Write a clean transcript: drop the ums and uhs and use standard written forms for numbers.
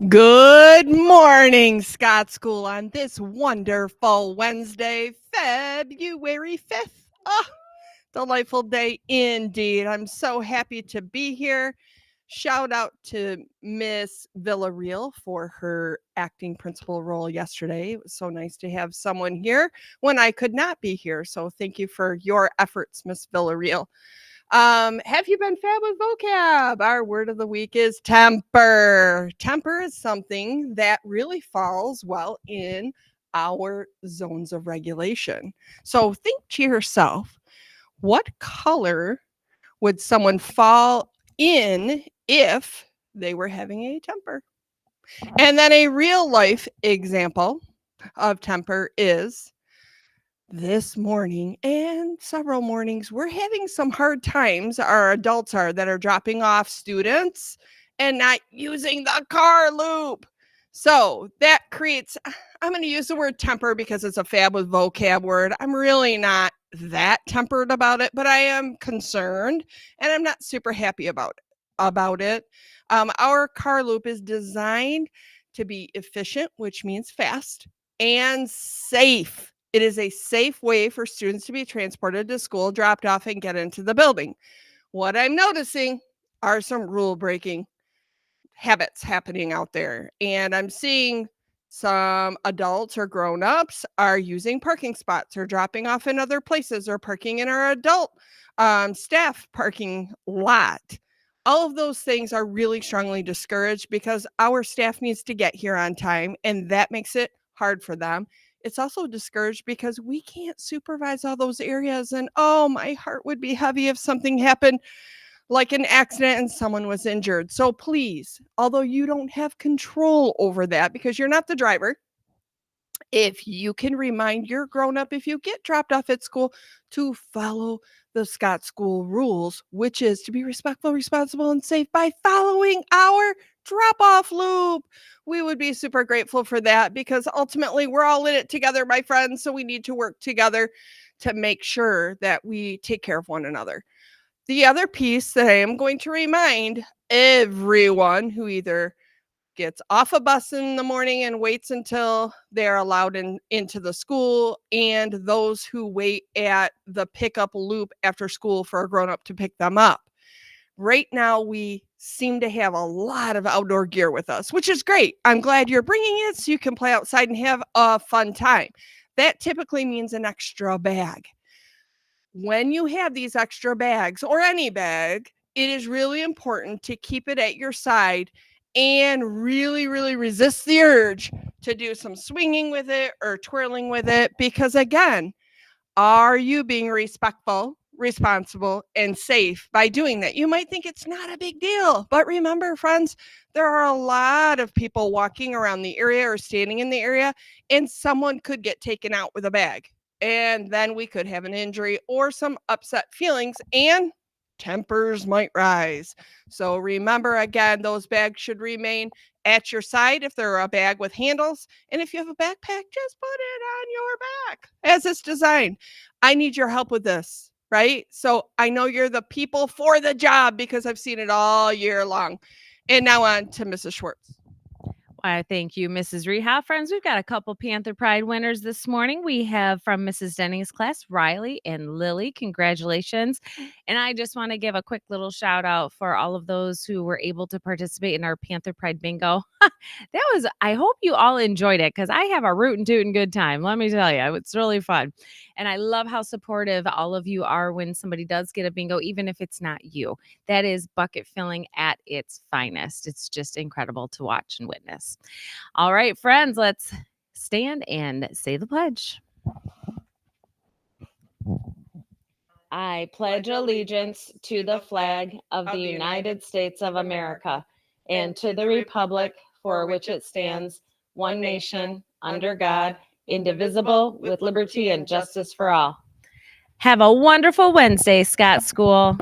Good morning, Scott School, on this wonderful Wednesday, February 5th. Oh, delightful day indeed. I'm so happy to be here. Shout out to Miss Villarreal for her acting principal role yesterday. It was so nice to have someone here when I could not be here. So thank you for your efforts, Miss Villarreal. Have you been fab with vocab? Our word of the week is temper. Temper is something that really falls well in our zones of regulation. So think to yourself, what color would someone fall in if they were having a temper? And then a real life example of temper is this morning and several mornings, we're having some hard times. Our adults are that are dropping off students and not using the car loop. So that creates, I'm going to use the word temper because it's a fab with vocab word. I'm really not that tempered about it, but I am concerned and I'm not super happy about it. Our car loop is designed to be efficient, which means fast and safe. It is a safe way for students to be transported to school, dropped off, and get into the building. What I'm noticing are some rule breaking habits happening out there. And I'm seeing some adults or grown-ups are using parking spots or dropping off in other places or parking in our adult staff parking lot. All of those things are really strongly discouraged because our staff needs to get here on time, and that makes it hard for them. It's also discouraged because we can't supervise all those areas. And oh, my heart would be heavy if something happened like an accident and someone was injured. So please, although you don't have control over that because you're not the driver, if you can remind your grown up, if you get dropped off at school, to follow the Scott School rules, which is to be respectful, responsible, and safe by following our drop off loop. We would be super grateful for that because ultimately we're all in it together, my friends. So we need to work together to make sure that we take care of one another. The other piece that I am going to remind everyone who either gets off a bus in the morning and waits until they're allowed into the school, and those who wait at the pickup loop after school for a grown up to pick them up. Right now, we seem to have a lot of outdoor gear with us, which is great. I'm glad you're bringing it so you can play outside and have a fun time. That typically means an extra bag. When you have these extra bags or any bag, it is really important to keep it at your side and really, really resist the urge to do some swinging with it or twirling with it. Because again, are you being respectful, responsible, and safe by doing that? You might think it's not a big deal, but remember, friends, there are a lot of people walking around the area or standing in the area, and someone could get taken out with a bag. And then we could have an injury or some upset feelings, and tempers might rise. So remember, again, those bags should remain at your side if they're a bag with handles. And if you have a backpack, just put it on your back as it's designed. I need your help with this, right? So I know you're the people for the job because I've seen it all year long. And now on to Mrs. Schwartz. Why, thank you, Mrs. Reha. Friends, we've got a couple Panther Pride winners this morning. We have from Mrs. Denning's class, Riley and Lily. Congratulations. And I just want to give a quick little shout out for all of those who were able to participate in our Panther Pride bingo. I hope you all enjoyed it because I have a rootin' tootin' good time. Let me tell you, it's really fun. And I love how supportive all of you are when somebody does get a bingo, even if it's not you. That is bucket filling at its finest. It's just incredible to watch and witness. All right, friends, let's stand and say the pledge. I pledge allegiance to the flag of the United States of America and to the republic for which it stands, one nation, under God, indivisible, with liberty and justice for all. Have a wonderful Wednesday, Scott School.